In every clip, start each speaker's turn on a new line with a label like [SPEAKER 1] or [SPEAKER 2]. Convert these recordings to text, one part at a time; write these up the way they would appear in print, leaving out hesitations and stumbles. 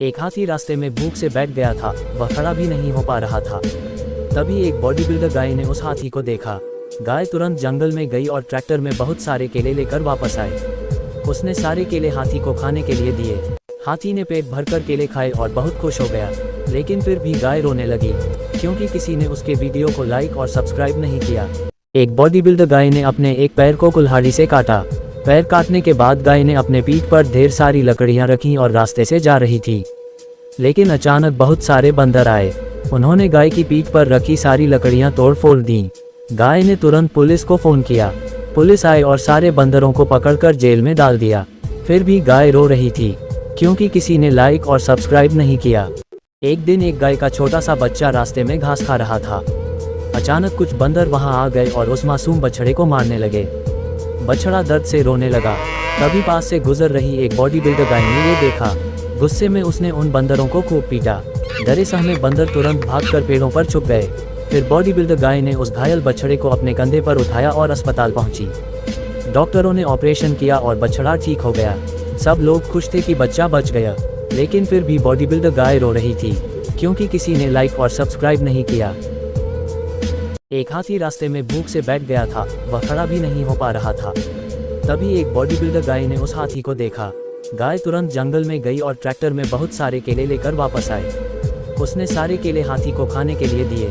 [SPEAKER 1] एक हाथी रास्ते में भूख से बैठ गया था। वह खड़ा भी नहीं हो पा रहा था। तभी एक बॉडी बिल्डर गाय ने उस हाथी को देखा। गाय तुरंत जंगल में गई और ट्रैक्टर में बहुत सारे केले लेकर वापस आए। उसने सारे केले हाथी को खाने के लिए दिए। हाथी ने पेट भरकर केले खाए और बहुत खुश हो गया। लेकिन फिर भी गाय रोने लगी क्योंकि किसी ने उसके वीडियो को लाइक और सब्सक्राइब नहीं किया। एक बॉडी बिल्डर गाय ने अपने एक पैर को कुल्हाड़ी से काटा। पैर काटने के बाद गाय ने अपने पीठ पर ढेर सारी लकड़ियां रखी और रास्ते से जा रही थी। लेकिन अचानक बहुत सारे बंदर आए। उन्होंने गाय की पीठ पर रखी सारी लकड़ियां तोड़ फोड़ दी। गाय ने तुरंत पुलिस को फोन किया। पुलिस आई और सारे बंदरों को पकड़कर जेल में डाल दिया। फिर भी गाय रो रही थी क्योंकि किसी ने लाइक और सब्सक्राइब नहीं किया। एक दिन एक गाय का छोटा सा बच्चा रास्ते में घास खा रहा था। अचानक कुछ बंदर वहां आ गए और उस मासूम बछड़े को मारने लगे। बछड़ा दर्द से रोने लगा। तभी पास से गुजर रही एक बॉडी बिल्डर गाय ने ये देखा। गुस्से में उसने उन बंदरों को खूब पीटा। डरे सहमे बंदर तुरंत भागकर पेड़ों पर छुप गए। फिर बॉडी बिल्डर गाय ने उस घायल बछड़े को अपने कंधे पर उठाया और अस्पताल पहुंची। डॉक्टरों ने ऑपरेशन किया और बछड़ा ठीक हो गया। सब लोग खुश थे कि बच्चा बच गया। लेकिन फिर भी बॉडी बिल्डर गाय रो रही थी क्योंकि किसी ने लाइक और सब्सक्राइब नहीं किया। एक हाथी रास्ते में भूख से बैठ गया था। वह खड़ा भी नहीं हो पा रहा था। तभी एक बॉडी बिल्डर गाय ने उस हाथी को देखा। गाय तुरंत जंगल में गई और ट्रैक्टर में बहुत सारे केले लेकर वापस आए। उसने सारे केले हाथी को खाने के लिए दिए।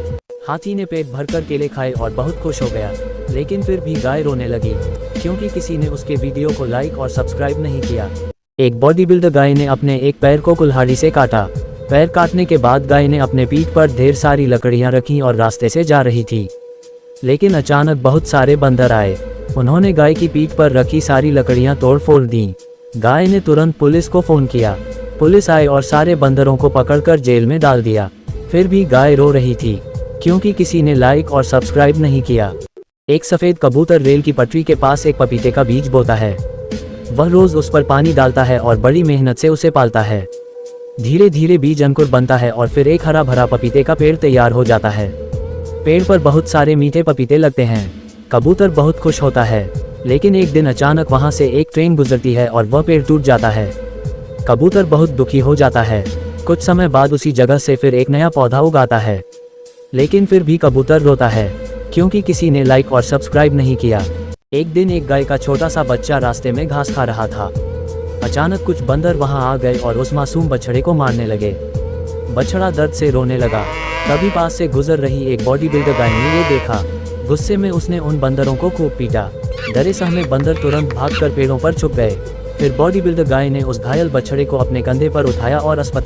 [SPEAKER 1] हाथी ने पेट भरकर केले खाए और बहुत खुश हो गया। लेकिन फिर भी गाय रोने लगी क्योंकि किसी ने उसके वीडियो को लाइक और सब्सक्राइब नहीं किया। एक बॉडी बिल्डर गाय ने अपने एक पैर को कुल्हाड़ी से काटा। पैर काटने के बाद गाय ने अपने पीठ पर ढेर सारी लकड़ियां रखी और रास्ते से जा रही थी। लेकिन अचानक बहुत सारे बंदर आए। उन्होंने गाय की पीठ पर रखी सारी लकड़ियां तोड़ फोड़ दी। गाय ने तुरंत पुलिस को फोन किया। पुलिस आई और सारे बंदरों को पकड़कर जेल में डाल दिया। फिर भी गाय रो रही थी क्योंकि किसी ने लाइक और सब्सक्राइब नहीं किया। एक सफेद कबूतर रेल की पटरी के पास एक पपीते का बीज बोता है। वह रोज उस पर पानी डालता है और बड़ी मेहनत से उसे पालता है। धीरे धीरे बीज अंकुर बनता है और फिर एक हरा भरा पपीते का पेड़ तैयार हो जाता है। पेड़ पर बहुत सारे मीठे पपीते लगते हैं। कबूतर बहुत खुश होता है। लेकिन एक दिन अचानक वहां से एक ट्रेन गुजरती है और वह पेड़ टूट जाता है। कबूतर बहुत दुखी हो जाता है। कुछ समय बाद उसी जगह से फिर एक नया पौधा उगाता है। लेकिन फिर भी कबूतर रोता है क्योंकि किसी ने लाइक और सब्सक्राइब नहीं किया। एक दिन एक गाय का छोटा सा बच्चा रास्ते में घास खा रहा था। अचानक कुछ बंदर वहां आ गए और उस मासूम बछड़े को मारने लगे। बछड़ा दर्द से रोने लगा। तभी पास से गुजर रही एक बॉडी बिल्डर गाय ने ये देखा। गुस्से में उसने उन बंदरों को खूब पीटा। डरे सहमे बंदर तुरंत भागकर पेड़ों पर छुप गए। फिर बॉडी बिल्डर गाय ने उस घायल बछड़े को अपने कंधे पर उठाया और अस्पताल